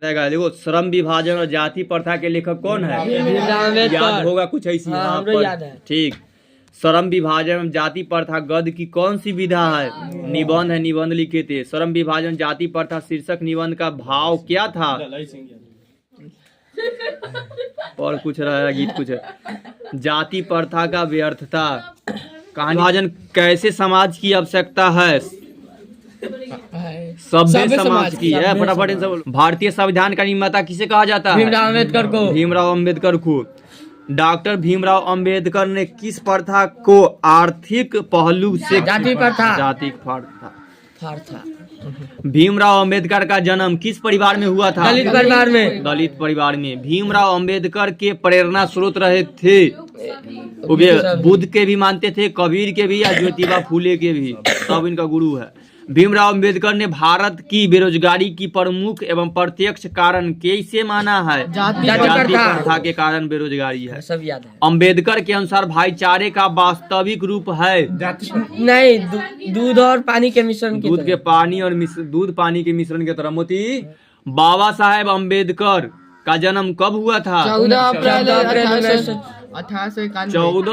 देखो, श्रम विभाजन और जाति प्रथा के लेखक कौन है? याद होगा कुछ ऐसी। याद है। ठीक। श्रम विभाजन एवं जाति प्रथा गद्य की कौन सी विधा है? निबंध है, निबंध लिखे थे। श्रम विभाजन जाति प्रथा शीर्षक निबंध का भाव क्या था? और कुछ रहा है, गीत कुछ है। जाति प्रथा का व्यर्थता। कहानी विभाजन कैसे समाज की आवश्यकता है? सभ्य समाज की है। फटाफट इन सब। भारतीय संविधान का निर्माता किसे कहा जाता है? भीमराव अम्बेडकर को। भीमराव अम्बेडकर को। डॉक्टर भीमराव अम्बेडकर ने किस प्रथा को आर्थिक पहलू से जाति प्रथा भीमराव अम्बेडकर का जन्म किस परिवार में हुआ था? दलित परिवार में। दलित परिवार में। भीमराव अम्बेडकर के प्रेरणा स्रोत रहे थे बुद्ध के भी मानते थे, कबीर के भी, या ज्योतिबा फूले के भी, सब इनका गुरु है। भीमराव अम्बेडकर ने भारत की बेरोजगारी की प्रमुख एवं प्रत्यक्ष कारण कैसे माना है? जाति प्रथा के कारण बेरोजगारी है। सब याद है। अम्बेडकर के अनुसार भाईचारे का वास्तविक रूप है? नहीं, दूध और पानी के मिश्रण की दूध के पानी और दूध पानी के मिश्रण की तरह। मोती, बाबा साहेब अम्बेडकर का जन्म कब हुआ था? 14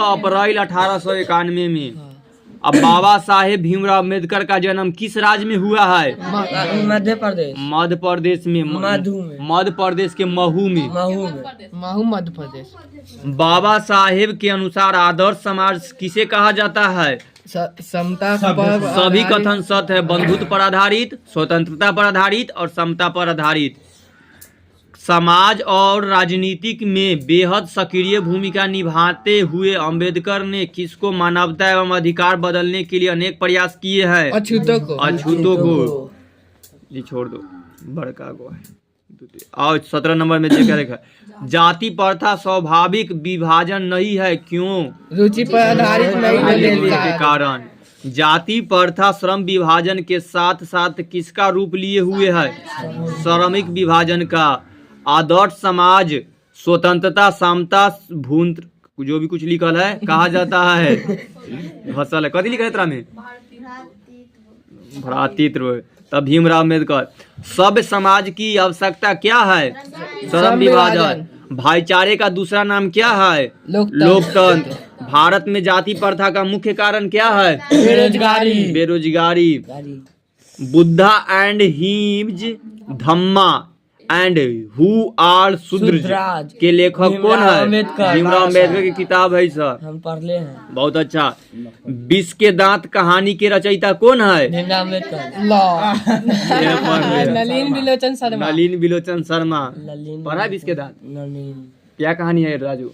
अप्रैल 1891 में। अब बाबा साहेब भीमराव अम्बेडकर का जन्म किस राज्य में हुआ है? मध्य प्रदेश। मध्य प्रदेश में। मध्य प्रदेश के महू में। महू मध्य प्रदेश। बाबा साहेब के अनुसार आदर्श समाज किसे कहा जाता है? समता। सभी कथन सत्य है। बंधुत्व पर आधारित, स्वतंत्रता पर आधारित और समता पर आधारित। समाज और राजनीतिक में बेहद सक्रिय भूमिका निभाते हुए अम्बेडकर ने किसको मानवता एवं अधिकार बदलने के लिए अनेक प्रयास किए हैं? अछूतों को। ये छोड़ दो, बड़का को है। और 17 नंबर में जो लिखा है, जाति प्रथा स्वाभाविक विभाजन नहीं है, क्यों? रुचि पर आधारित नहीं के कारण। जाति प्रथा श्रम विभाजन के साथ साथ किसका रूप लिए हुए है? श्रमिक विभाजन का। आदर्श समाज स्वतंत्रता, समता, भून जो भी कुछ लिखल है कहा जाता है। फसल है, कथी लिखा है तेरा में? भ्रातृत्व। तब भीमराव अम्बेडकर। सभ्य समाज की आवश्यकता क्या है? श्रम विभाजन। भाईचारे का दूसरा नाम क्या है? लोकतंत्र। भारत में जाति प्रथा का मुख्य कारण क्या है? बेरोजगारी। Buddha and his Dhamma and who are Shudra के लेखक कौन है? भीमराव अम्बेडकर की किताब है सर, हम पढ़ ले हैं। बहुत अच्छा। विष के दांत कहानी के रचयिता कौन है? भीमराव अम्बेडकर। नलिन बिलोचन शर्मा। पढ़ा विष के दांत? क्या कहानी है राजू?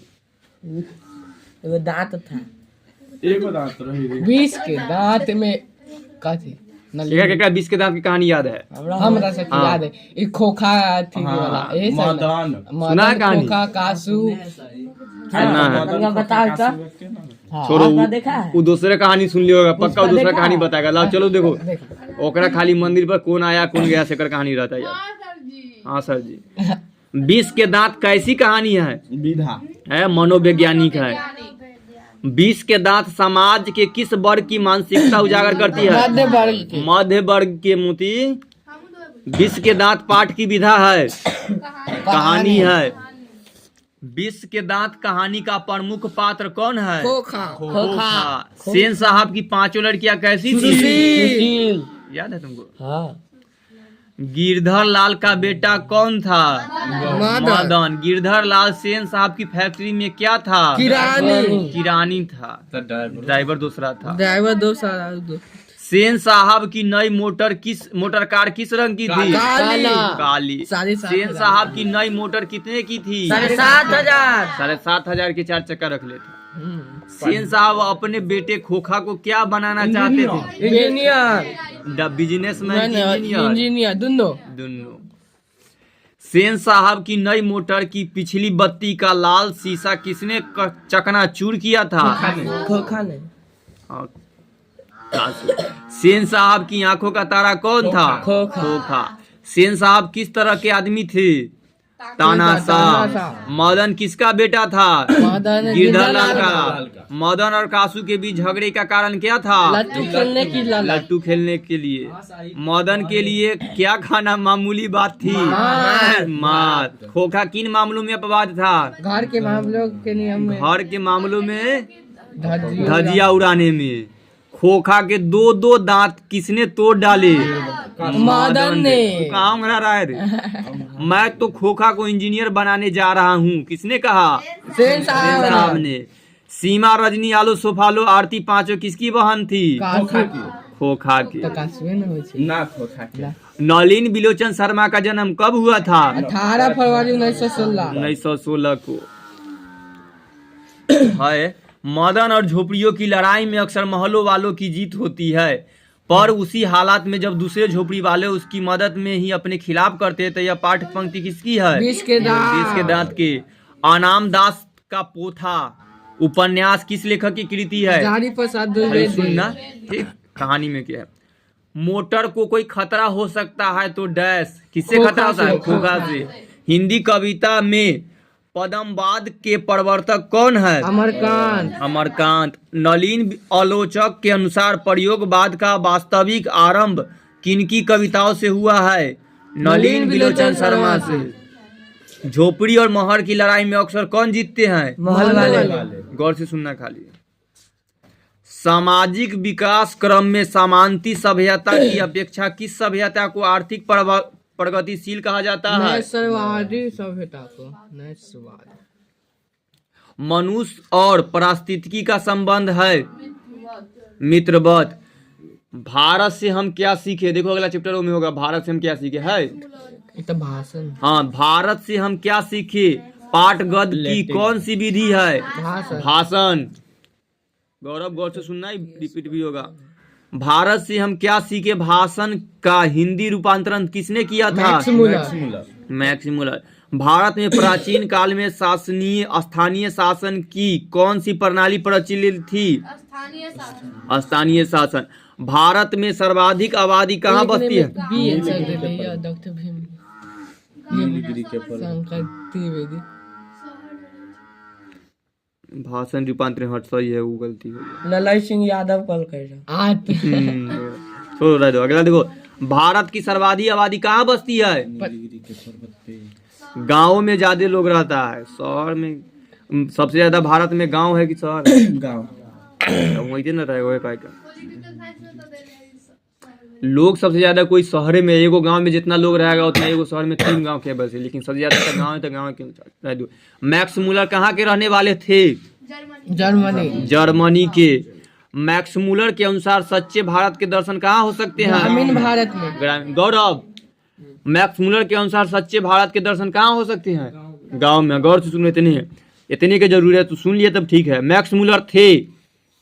एगो दांत था। विष के दांत में का थी? क्या विष के दांत की कहानी याद है? हम याद है। एक खोखा थी वाला, सुना कहानी? खोखा कासू छोड़ो, वो दूसरे कहानी सुन लियो, पक्का वो दूसरा कहानी बताएगा। लाओ चलो देखो, ओकरा खाली मंदिर पर कौन आया कौन गया से कहानी रहता है यार। हाँ सर जी। विष के दांत कैसी कहानी है? मनोवैज्ञानिक है। विष के दांत समाज के किस वर्ग की मानसिकता उजागर करती है? मध्य वर्ग के। मोती, विष के दांत पाठ की विधा है, कहानी है। विष के दांत कहानी का प्रमुख पात्र कौन है? खोखा। सेन साहब की 5 लड़कियां कैसी थी? याद है तुमको? हाँ। गिरधर लाल का बेटा कौन था? मदन। गिरधर लाल सेन साहब की फैक्ट्री में क्या था? किरानी था। ड्राइवर दूसरा था। सेन साहब की नई मोटर कार किस रंग की थी? काली। सेन साहब की नई मोटर कितने की थी? 7,500। 7,500 के 4 चक्का रख लेते। सेन साहब अपने बेटे खोखा को क्या बनाना चाहते थे? इंजीनियर। बिजनेसमैन, इंजीनियर दोनों। सेन साहब की नई मोटर की पिछली बत्ती का लाल शीशा किसने चकनाचूर किया था? खोखा ने। सेन साहब की आंखों का तारा कौन था? खोखा। सेन साहब किस तरह के आदमी थे? तानाशाह। मदन किसका बेटा था? मदन गिरधरलाल का। मदन और कासू के बीच झगड़े का कारण क्या था? लट्टू खेलने की लालच। लट्टू खेलने के लिए। मदन के लिए क्या खाना मामूली बात थी? मात। खोखा किन मामलों में अपवाद था? घर के मामलों के नियम में, घर के मामलों में, धज्जियों धजिया उड़ाने में। खोखा के दो दो दांत किसने तोड़ डाले? मदन ने। तू कहाँ उंगला रहा है रे? मैं तो खोखा को इंजीनियर बनाने जा रहा हूँ, किसने कहा? सेन साहब साहब ने। सीमा, रजनी, आलो, सोफालो, आरती पांचों किसकी बहन थी? खोखा की। तो कासुए न होई छै। ना खोखा के। नलिन बिलोचन शर्मा का जन्म कब हुआ था? 18 फरवरी 1916। 1916 को है। मदन और झोपड़ियों की लड़ाई में अक्सर महलों वालों की जीत होती है, पर उसी हालात में जब दूसरे झोपड़ी वाले उसकी मदद में ही अपने खिलाफ करते हैं, तो यह पाठ्य पंक्ति किसकी है? बीस के दांत। बीस के दांत के। अनाम दास का पोथा उपन्यास किस लेखक की कृति है? जारी प्रसाद अरे द्विवेदी। सुनना, ठीक कहानी में क्या है? मोटर को कोई खतरा हो सकता है तो डैश, किससे खोखा खतरा होता है? से। खोखा से। हिंदी कविता में पदमवाद के प्रवर्तक कौन है? अमरकांत। अमरकांत। नलिन आलोचक के अनुसार प्रयोगवाद का वास्तविक आरंभ किनकी कविताओं से हुआ है? नलिन बिलोचन शर्मा से। झोपड़ी और महर की लड़ाई में अक्सर कौन जीतते हैं? महल वाले। गौर से सुनना खाली। सामाजिक विकास क्रम में सामांती सभ्यता की अपेक्षा किस सभ्यता को आर्थिक प्रगतिशील कहा जाता है? नैसर्वादी सभ्यता को नैसर्वाद। मनुष्य और पारिस्थितिकी का संबंध है मित्रवत। भारत से हम क्या सीखे? देखो अगला चैप्टर में होगा, भारत से हम क्या सीखे है। ये तो भाषण। हाँ, भारत से हम क्या सीखे? पाठ गद की कौन सी विधि है? भाषण। भाषण। गौरव गौर से सुनना, रिपीट भी होगा। भारत से हम क्या सीखे भाषण का हिंदी रूपांतरण किसने किया था? मैक्समुलर। भारत में प्राचीन काल में शासनीय स्थानीय शासन की कौन सी प्रणाली प्रचलित थी? स्थानीय शासन। भारत में सर्वाधिक आबादी कहाँ बसती है? बी आंसर दे दिया डॉक्टर भीम। शंकर द्विवेदी। भाषण रूपांतरण हट सही है, वो गलती हो ललाई सिंह यादव कॉल कर रहा। आत। छोड़ो, रह दो। अगला देखो, भारत की सर्वाधिक आबादी कहाँ बसती है? गाँव में ज्यादा लोग रहता है। शहर में सबसे ज्यादा भारत में गांव है कि शहर? गाँव। वही ना रहेगा का लोग सबसे ज्यादा कोई शहर में, एगो गांव में जितना लोग रहेगा उतना एगो शहर में 3 गांव के बस है, लेकिन सबसे ज्यादा तो गांव है, तो गांव के रह दो। मैक्स मुलर कहाँ के रहने वाले थे? जर्मनी। जर्मनी के। मैक्स मुलर के अनुसार सच्चे भारत के दर्शन कहाँ हो सकते हैं? ग्रामीण भारत में। गौरव, मैक्स मुलर के अनुसार सच्चे भारत के दर्शन कहाँ हो सकते हैं? गांव में। गौर से सुनो, इतने की जरूरत है तो सुन लिए तब ठीक है। मैक्स मुलर थे,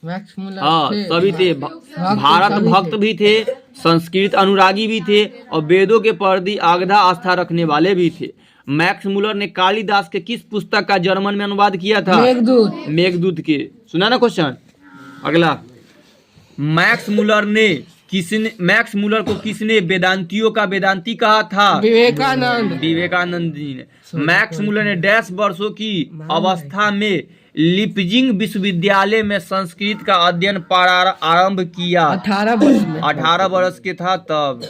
हाँ सभी थे, भारत भक्त भी थे, संस्कृत अनुरागी भी थे और वेदों के प्रति आगाध आस्था रखने वाले भी थे। मैक्स मुलर ने कालिदास के किस पुस्तक का जर्मन में अनुवाद किया था? मेघदूत। मेघदूत के। सुना ना क्वेश्चन? अगला, मैक्स मुलर को किसने वेदांतियों का वेदांती कहा था? विवेकानंद जी ने। मैक्स मुलर ने डैश वर्षों की अवस्था में लिपजिंग विश्वविद्यालय में संस्कृत का अध्ययन आरंभ किया? 18 वर्ष के था तब।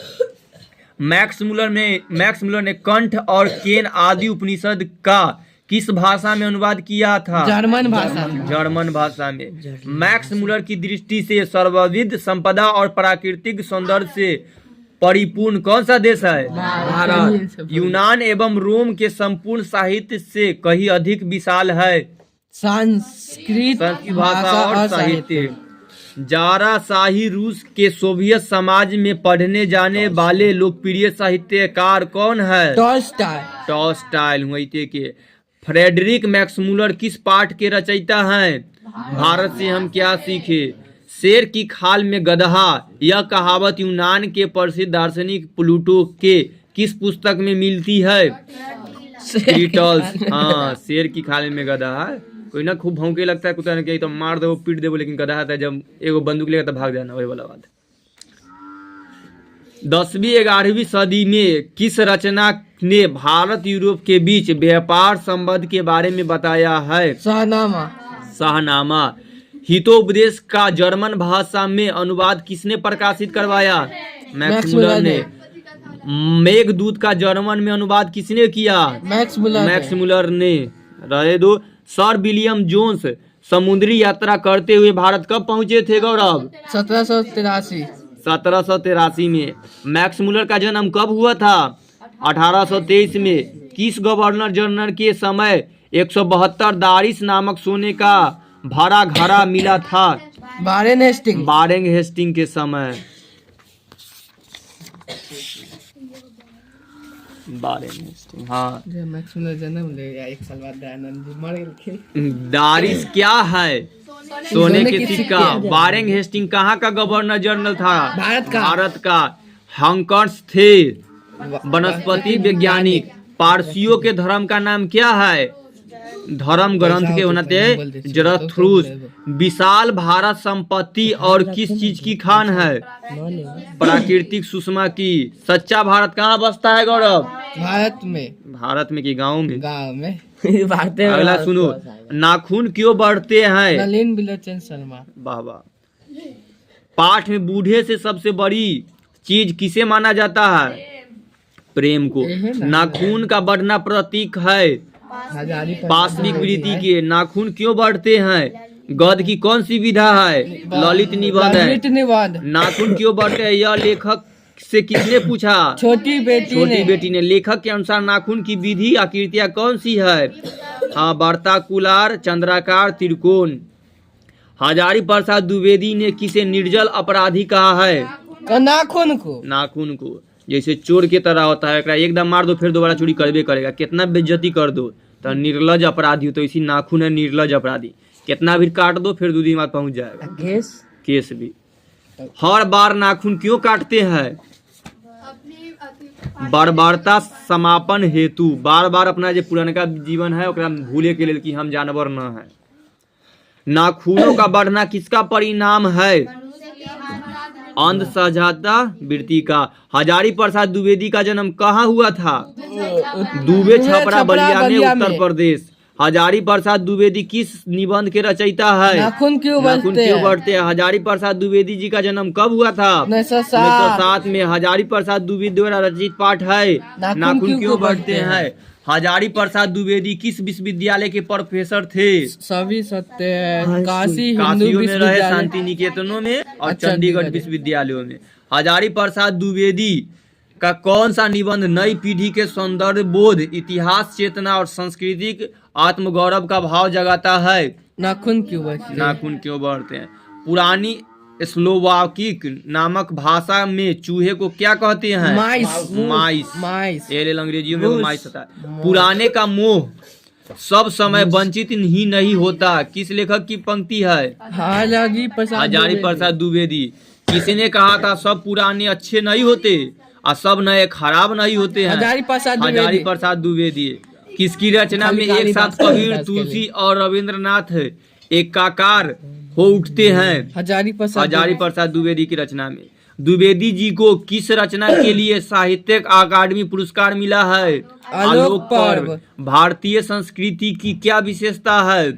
मैक्स मुलर ने कंठ और केन आदि उपनिषद का किस भाषा में अनुवाद किया था? जर्मन भाषा में। मैक्स मुलर की दृष्टि से सर्वविध संपदा और प्राकृतिक सौंदर्य से परिपूर्ण कौन सा देश है? भारत। यूनान एवं रोम के संपूर्ण साहित्य से कहीं अधिक विशाल है संस्कृत भाषा और साहित्य। जारा शाही रूस के सोवियत समाज में पढ़ने जाने वाले लोकप्रिय साहित्यकार कौन है? टॉलस्टॉय हुई के। फ्रेडरिक मैक्स मुलर किस पाठ के रचयिता हैं? भारत से हम क्या सीखे। शेर की खाल में गदहा, यह कहावत यूनान के प्रसिद्ध दार्शनिक प्लूटो के किस पुस्तक में मिलती है? हाँ, शेर की खाल में गधा है। कोई ना खूब भौंके लगता है कुत्ता ने, तो मार दो पीट दो, लेकिन गधा है जब एगो बंदूक लेगा तो भाग जाना, वही वाला बात। 10वीं-11वीं सदी में किस रचना ने भारत यूरोप के बीच व्यापार संबंध के बारे में बताया है? शाहनामा। शाहनामा। हितोपदेश का जर्मन भाषा में अनुवाद किसने प्रकाशित करवाया? मैक्स मुलर ने। मेघदूत का जर्मन में अनुवाद किसने किया? मैक्स मुलर ने। रहे दो। सर विलियम जोन्स समुद्री यात्रा करते हुए भारत कब पहुंचे थे गौरव? 1783। 1783 में। मैक्स मुलर का जन्म कब हुआ था? 1823 में। किस गवर्नर जनरल के समय 172 दारिस नामक सोने का भरा घड़ा मिला था? Warren Hasting. वारेन हेस्टिंग के समय। वारेन हेस्टिंग, हाँ। मैक्स मुलर जन्म ले गया 1 साल बाद दयानंद जी मर गए। दारिस क्या है? सोने के सिक्का। वारेन हेस्टिंग कहाँ का गवर्नर जनरल था? भारत का। हंकर्स थे वनस्पति वैज्ञानिक। पारसियों के धर्म का नाम क्या है? धर्म ग्रंथ के होते जरथ्रुस। विशाल भारत संपत्ति और किस चीज की खान है? प्राकृतिक सुषमा की। सच्चा भारत कहाँ बसता है गौरव? भारत में। भारत में कि गाँव में? गाँव में। अगला सुनो। नाखून क्यों बढ़ते हैं? नलिन बिलोचन शर्मा। वाह वाह। पाठ में बूढ़े से सबसे बड़ी चीज किसे माना जाता है? प्रेम को। नाखून का बढ़ना प्रतीक है पाशविक वृत्ति के। नाखून क्यों बढ़ते हैं? गद्य की कौन सी विधा है? ललित निबंध है। नाखून क्यों बढ़ते हैं यह लेखक से किसने पूछा? छोटी बेटी ने। लेखक के अनुसार नाखून की विधि आकृतियां कौन सी है? हाँ, वर्ताकुलार, चंद्राकार, त्रिकोण। हजारी प्रसाद द्विवेदी ने किसे निर्जल अपराधी कहा है? नाखून को। जैसे चोर के तरह होता है, एकदम मार दो फिर दोबारा चोरी करबे करेगा, कितना बेइज्जती कर दो तो निर्लज अपराधी हो। तो इसी नाखून है निर्लज अपराधी। कितना भी काट दो फिर 2 दिन बाद पहुंच जाएगा। केस भी। हर बार नाखून क्यों काटते हैं? बर्बरता समापन हेतु। बार बार अपना जो पुरानका जीवन है ओकरा भूले के लिए कि हम जानवर न है। नाखूनों का बढ़ना किसका परिणाम है? अंधसहजाता वृत्ति का। हजारी प्रसाद द्विवेदी का जन्म कहाँ हुआ था? दुबे छपरा बलिया में, उत्तर प्रदेश। हजारी प्रसाद द्विवेदी किस निबंध के रचयिता है? नाखून क्यों बढ़ते हैं। हजारी प्रसाद द्विवेदी जी का जन्म कब हुआ था? 1907 में। हजारी प्रसाद द्विवेदी द्वारा रचित पाठ है नाखून क्यों बढ़ते हैं। हजारी प्रसाद द्विवेदी किस विश्वविद्यालय के प्रोफेसर थे? सभी सत्य। काशी में रहे, शांति निकेतनों में और चंडीगढ़ विश्वविद्यालयों में। हजारी प्रसाद द्विवेदी का कौन सा निबंध नई पीढ़ी के सौंदर्य बोध, इतिहास चेतना और सांस्कृतिक आत्मगौरव का भाव जगाता है? नाखून क्यों बढ़ते हैं। पुरानी स्लोवाकिक नामक भाषा में चूहे को क्या कहते हैं? माइस। अंग्रेजियों में माइस होता है। पुराने का मोह सब समय वंचित ही नहीं होता किस लेखक की पंक्ति है? हजारी प्रसाद द्विवेदी। किसने कहा था सब पुराने अच्छे नहीं होते और सब नए खराब नहीं होते हैं? हजारी प्रसाद द्विवेदी। किसकी रचना में एक साथ कबीर, तुलसी और रविंद्रनाथ एकाकार हो उठते हैं? हजारी प्रसाद द्विवेदी की रचना में। द्विवेदी जी को किस रचना के लिए साहित्यिक अकादमी पुरस्कार मिला है? आलोक पर्व। भारतीय संस्कृति की क्या विशेषता है?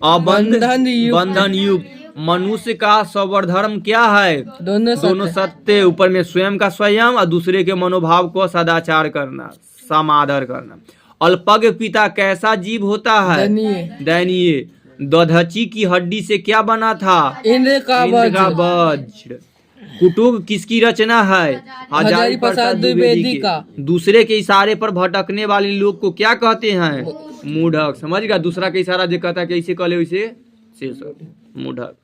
बंधन युग। मनुष्य का सर्वधर्म क्या है? दोनों सत्य। ऊपर में स्वयं का स्वयं और दूसरे के मनोभाव को सदाचार करना, समादर करना। अल्पज्ञ पिता कैसा जीव होता है? दयनीय। दधची की हड्डी से क्या बना था? इंद्र का वज्र। कुटुब किसकी रचना है? हजारी प्रसाद द्विवेदी का। दूसरे के इशारे पर भटकने वाले लोग को क्या कहते हैं? मूढ़क। समझ गया? दूसरा के इशारा जो कहता है कैसे कहले वैसे मूढ़क।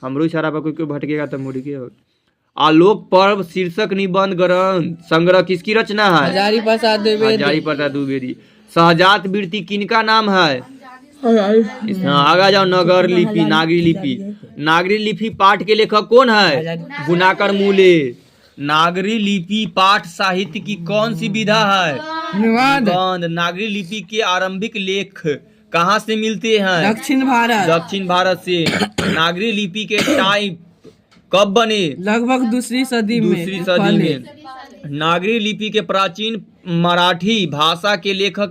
हमरो इशारा पर कोई भटकेगा तो मूढ़के हो। आलोक पर्व शीर्षक निबंध ग्रंथ संग्रह किसकी रचना है? हजारी प्रसाद द्विवेदी। सहजात वृत्ति किनका नाम है? आगे जाओ। नागरी लिपि पाठ के लेखक कौन है? गुणाकर मूले। नागरी लिपि पाठ साहित्य की कौन सी विधा है? निबंध। नागरी लिपि के आरंभिक लेख कहाँ से मिलते हैं? दक्षिण भारत से। नागरी लिपि के टाइप कब बने? लगभग दूसरी सदी में। नागरी लिपि के प्राचीन मराठी भाषा के लेखक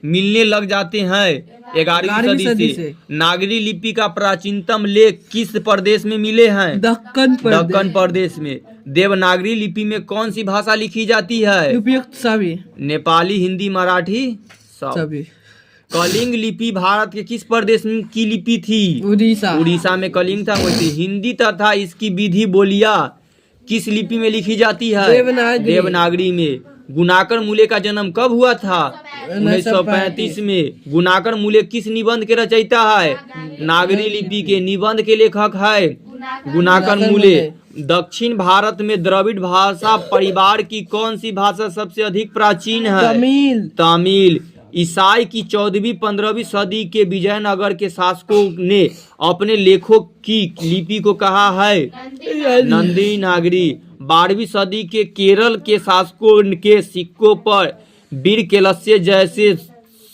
मिलने लग जाते हैं 11वीं सदी से। नागरी लिपि का प्राचीनतम लेख किस प्रदेश में मिले हैं? दक्कन प्रदेश में। देवनागरी लिपि में कौन सी भाषा लिखी जाती है? उपयुक्त सभी। नेपाली, हिंदी, मराठी सभी। कलिंग लिपि भारत के किस प्रदेश की लिपि थी? उड़ीसा में कलिंग था। वैसे हिंदी तथा इसकी विधि बोलियां किस लिपि में लिखी जाती है? देवनागरी में। गुणाकर मूले का जन्म कब हुआ था? 1935 में। गुणाकर मूले किस निबंध के रचयिता है? नागरी लिपि के निबंध के लेखक है गुणाकर मूले। दक्षिण भारत में द्रविड़ भाषा परिवार की कौन सी भाषा सबसे अधिक प्राचीन है? तमिल। ईसाई की 14वीं-15वीं सदी के विजयनगर के शासकों ने अपने लेखों की लिपि को कहा है नंदी नागरी। 12वीं सदी के केरल के शासकों के सिक्कों पर वीर केलस्य जैसे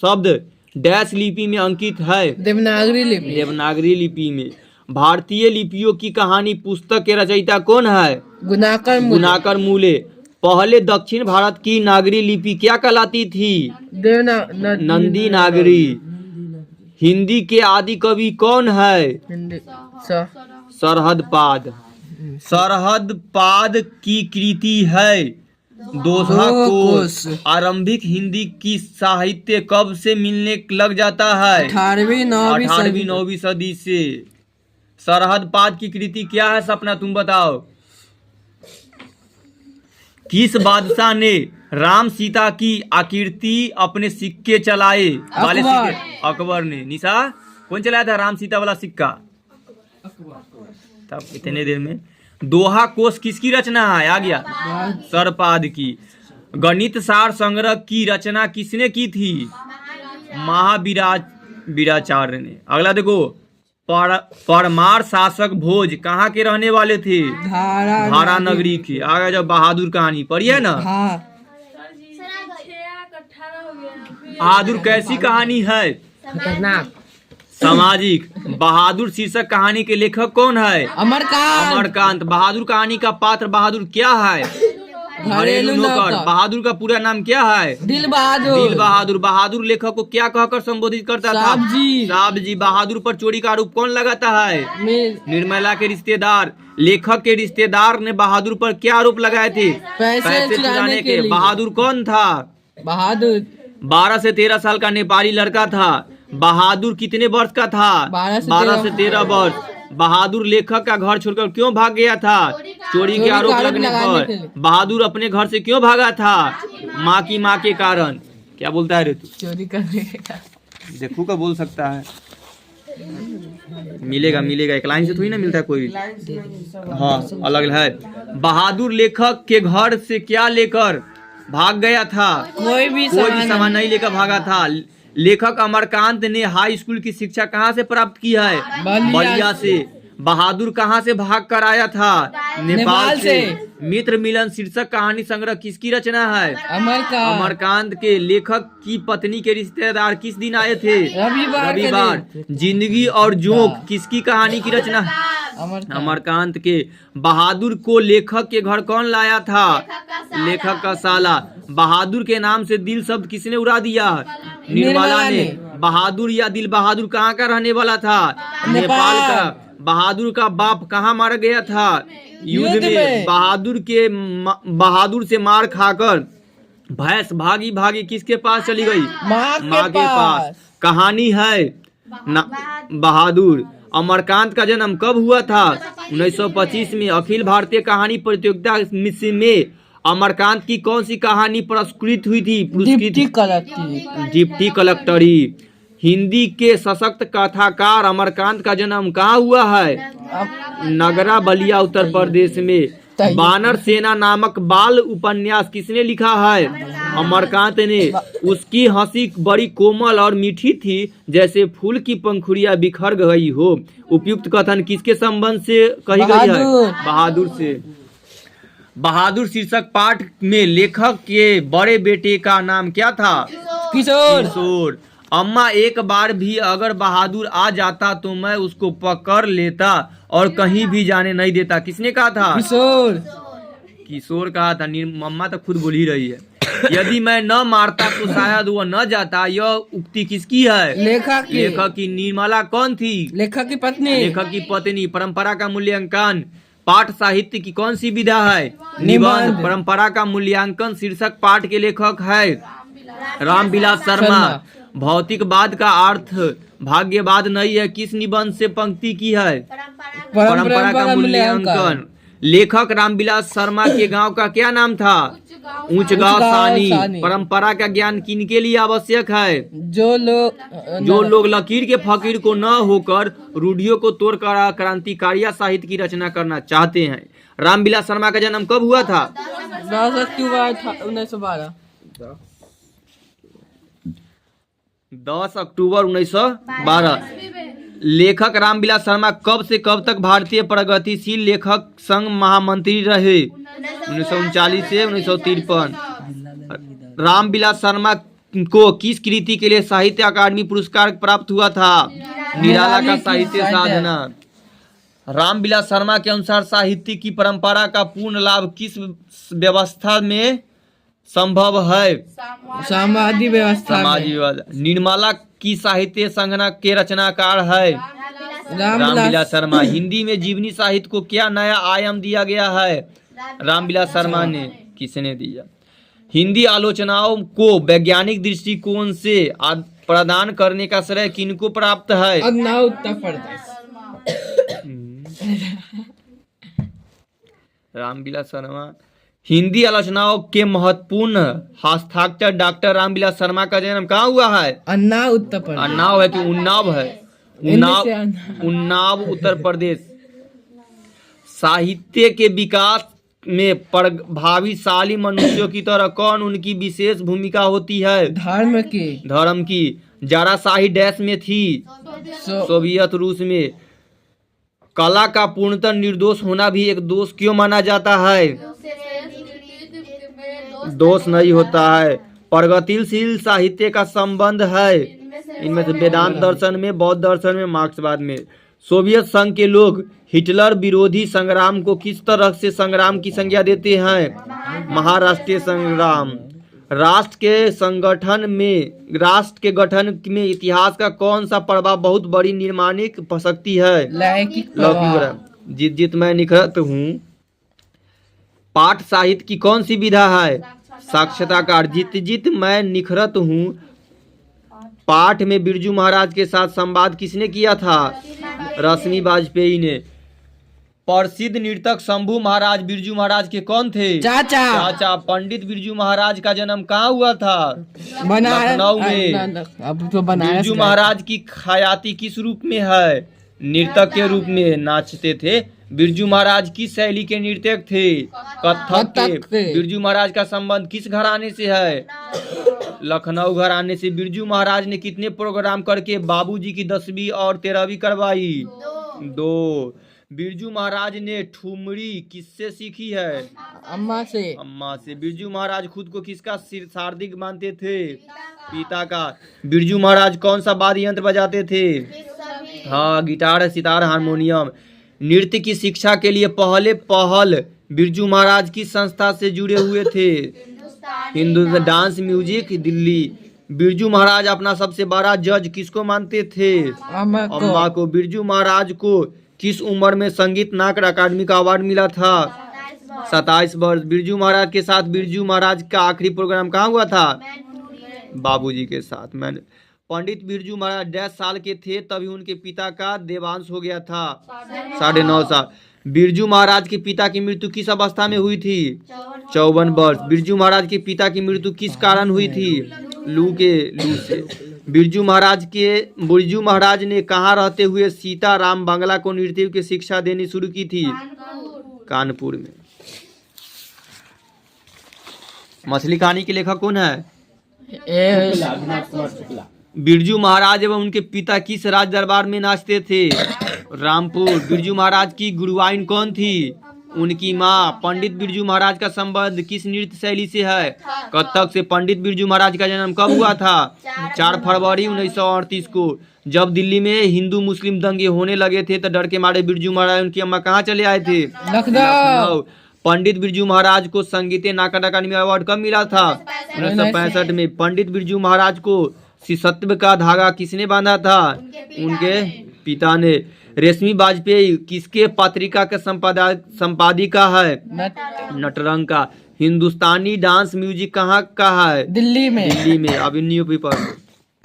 शब्द डैश लिपि में अंकित है? देवनागरी लिपि में। भारतीय लिपियों की कहानी पुस्तक के रचयिता कौन है? गुणाकर मूले। पहले दक्षिण भारत की नागरी लिपि क्या कहलाती थी? नंदी नागरी। हिंदी के आदि कवि कौन है? सरहदपाद। सरहदपाद की कृति है दोहा कोश। आरंभिक हिंदी की साहित्य कब से मिलने लग जाता है? 18वीं-9वीं सदी से। सरहदपाद की कृति क्या है सपना, तुम बताओ? किस बादशाह ने राम सीता की आकृति अपने सिक्के चलाए वाले सिक्के? अकबर ने। निशा, कौन चलाया था राम सीता वाला सिक्का? तब इतने देर में। दोहा कोश किसकी रचना है? आ गया सरपाद की। गणित सार संग्रह की रचना किसने की थी? महावीराचार्य ने। अगला देखो, परमार शासक भोज कहाँ के रहने वाले थे? धारा नगरी के। आगे जब बहादुर कहानी पढ़िए ना। बहादुर कैसी कहानी है? खतरनाक। सामाजिक। बहादुर शीर्षक कहानी के लेखक कौन है? अमरकांत। बहादुर कहानी का पात्र बहादुर क्या है? घरेलू नौकर। बहादुर का पूरा नाम क्या है? दिल बहादुर। बहादुर लेखक को क्या कहकर संबोधित करता था? साहब जी। बहादुर पर चोरी का आरोप कौन लगाता है? निर्मला के रिश्तेदार। लेखक के रिश्तेदार ने बहादुर पर क्या आरोप लगाए थे? पैसे चुराने के। बहादुर कौन था? 12 से 13 साल का नेपाली लड़का था। बहादुर कितने वर्ष का था? 12 से 13 वर्ष। बहादुर लेखक का घर छोड़कर क्यों भाग गया था? चोरी के आरोप लगने पर। बहादुर अपने घर से क्यों भागा था? माँ के कारण। क्या बोलता है रे तू? चोरी करने का। देखू का बोल सकता है। मिलेगा एक लाइन से थोड़ी ना मिलता है कोई। हाँ, अलग है। बहादुर लेखक के घर से क्या लेकर भाग गया था? कोई भी सामान नहीं लेकर भागा था। लेखक अमरकांत ने हाई स्कूल की शिक्षा कहाँ से प्राप्त की है? बलिया से। बहादुर कहाँ से भाग कर आया था? नेपाल से। मित्र मिलन शीर्षक कहानी संग्रह किसकी रचना है? अमरकांत के। लेखक की पत्नी के रिश्तेदार किस दिन आए थे? रविवार। जिंदगी और जोंक किसकी कहानी की रचना है? अमरकांत के। बहादुर को लेखक के घर कौन लाया था? लेखक का साला। बहादुर के नाम से दिल शब्द किसने उड़ा दिया? निर्मला ने। बहादुर या दिल बहादुर कहाँ का रहने वाला था? नेपाल का। बहादुर का बाप कहाँ मारा गया था? युद्ध में। बहादुर से मार खाकर भैंस भागी किसके पास चली गई? माँ के पास। कहानी है बहादुर। अमरकांत का जन्म कब हुआ था? 1925 में। अखिल भारतीय कहानी प्रतियोगिता में अमरकांत की कौन सी कहानी पुरस्कृत हुई थी? डिप्टी कलेक्टरी। हिंदी के सशक्त कथाकार अमरकांत का जन्म कहाँ हुआ है? नगरा बलिया, उत्तर प्रदेश में। बानर सेना नामक बाल उपन्यास किसने लिखा है? अमरकांत ने। उसकी हंसी बड़ी कोमल और मीठी थी, जैसे फूल की पंखुड़ियां बिखर गई हो। उपयुक्त कथन किसके संबंध से कही गई है? बहादुर से। बहादुर शीर्षक पाठ में लेखक के बड़े बेटे का नाम क्या था? किशोर। अम्मा, एक बार भी अगर बहादुर आ जाता तो मैं उसको पकड़ लेता और कहीं भी जाने नहीं देता। किसने कहा था? किशोर कहा था, मम्मा तो खुद बोल ही रही है। यदि मैं न मारता तो शायद वो न जाता। यह उक्ति किसकी है? लेखक की। लेखक की। निर्मला कौन थी? लेखक की पत्नी। लेखक की पत्नी। परंपरा का मूल्यांकन। पाठ साहित्य की कौन सी विधा है? निबंध। परंपरा का मूल्यांकन शीर्षक पाठ के लेखक है रामविलास शर्मा। भौतिकवाद का अर्थ भाग्यवाद नहीं है, किस निबंध से पंक्ति की है? परंपरा का मूल्यांकन। लेखक रामविलास शर्मा के गांव का क्या नाम था? ऊंच गांव सानी। परंपरा का ज्ञान किनके लिए आवश्यक है? जो लोग लकीर के फकीर को न होकर रूढ़ियों को तोड़कर क्रांतिकारी साहित्य की रचना करना चाहते हैं। रामविलास शर्मा का जन्म कब हुआ था? 10 अक्टूबर 1912। 10 अक्टूबर 1912। लेखक रामविलास शर्मा कब से कब तक भारतीय प्रगतिशील लेखक संघ महामंत्री रहे? 1939 से 1953। रामविलास शर्मा को किस कृति के लिए साहित्य अकादमी पुरस्कार प्राप्त हुआ था? निराला का साहित्य साधना। रामविलास शर्मा के अनुसार साहित्य की परंपरा का पूर्ण लाभ किस व्यवस्था में संभव है? सामाजिक व्यवस्था। निर्मला की साहित्य संज्ञा के रचनाकार है रामविलास शर्मा। हिंदी में जीवनी साहित्य को क्या नया आयाम दिया गया है? रामविलास शर्मा ने। किसने दिया? हिंदी आलोचनाओं को वैज्ञानिक दृष्टिकोण से प्रदान करने का श्रेय किनको प्राप्त है? उत्तर प्रदेश। रामविलास शर्मा। हिंदी आलोचनाओं के महत्वपूर्ण हस्ताक्षर डॉक्टर रामविलास शर्मा का जन्म कहाँ हुआ है? अन्नाव, उत्तर प्रदेश। अन्नाव है कि उन्नाव है? उन्नाव उत्तर प्रदेश। साहित्य के विकास में प्रभावशाली मनुष्यों की तरह कौन उनकी विशेष भूमिका होती है? धर्म की। जाराशाही देश में थी? सोवियत रूस में। कला का पूर्णतः निर्दोष होना भी एक दोष क्यों माना जाता है? दोष नहीं होता है। प्रगतिशील साहित्य का संबंध है इनमें से वेदांत दर्शन में, बौद्ध दर्शन में, मार्क्सवाद में। सोवियत संघ के लोग हिटलर विरोधी संग्राम को किस तरह से संग्राम की संज्ञा देते हैं? महाराष्ट्रीय संग्राम। राष्ट्र के गठन में इतिहास का कौन सा प्रभाव बहुत बड़ी निर्माणिक शक्ति है? लौकिक। जित जित मैं निखरत हूँ। पाठ साहित्य की कौन सी विधा है? साक्षात्कार। जित जित मैं निखरत हूँ पाठ में बिरजू महाराज के साथ संवाद किसने किया था? रश्मि वाजपेयी ने। प्रसिद्ध नर्तक शंभू महाराज बिरजू महाराज के कौन थे? चाचा। पंडित बिरजू महाराज का जन्म कहाँ हुआ था? लखनऊ में। बिरजू महाराज की ख्याति किस रूप में है? नर्तक के रूप में नाचते थे। बिरजू महाराज किस शैली के नर्तक थे? कथक के। बिरजू महाराज का संबंध किस घराने से है? लखनऊ घराने से। बिरजू महाराज ने कितने प्रोग्राम करके बाबूजी की 10वीं और 13वीं करवाई? 2। बिरजू महाराज ने ठुमरी किससे सीखी है? अम्मा से। बिरजू महाराज खुद को किसका शार्दिक मानते थे? पिता का। बिरजू महाराज कौन सा वाद्य यंत्र बजाते थे? हाँ, गिटार, सितार, हारमोनियम। नृत्य की शिक्षा के लिए पहल बिरजू महाराज की संस्था से जुड़े हुए थे? Hindustan dance music, Delhi. बिरजू महाराज अपना सबसे बड़ा जज किसको मानते थे? अम्मा को। बिरजू महाराज को किस उम्र में संगीत नाट्य अकादमी का अवार्ड मिला था? 27 वर्ष। बिरजू महाराज के साथ बिरजू महाराज का आखिरी प्रोग्राम कहाँ हुआ था? बाबूजी के साथ। मैंने पंडित बिरजू महाराज 10 साल के थे तभी उनके पिता का देवांश हो गया था। 9.5 साल। बिरजू महाराज के पिता की मृत्यु किस अवस्था में हुई थी? 54 वर्ष। बिरजू महाराज के पिता की मृत्यु किस कारण हुई थी? लू से। बिरजू महाराज ने कहाँ रहते हुए सीताराम बांग्ला को नृत्य की शिक्षा देनी शुरू की थी? कानपुर में। मछली कहानी के लेखक कौन है? बिरजू महाराज एवं उनके पिता किस राज दरबार में नाचते थे? रामपुर। बिरजू महाराज की गुरुआइन कौन थी? उनकी माँ। पंडित बिरजू महाराज का संबंध किस नृत्य शैली से है? कथक से। पंडित बिरजू महाराज का जन्म कब हुआ था? 4 फरवरी 1938 को। जब दिल्ली में हिंदू मुस्लिम दंगे होने लगे थे तो डर के मारे बिरजू महाराज उनकी अम्मा कहाँ चले आए थे? लखनऊ। पंडित बिरजू महाराज को संगीत नाटक अकादमी अवार्ड कब मिला था? 1965 में। पंडित बिरजू महाराज को शिष्यत्व का धागा किसने बांधा था? उनके पिता ने। रेशमी वाजपेयी किसके पत्रिका के संपादिका है? नटरंग का। हिंदुस्तानी डांस म्यूजिक कहाँ का है? दिल्ली में। दिल्ली में। अब न्यू पेपर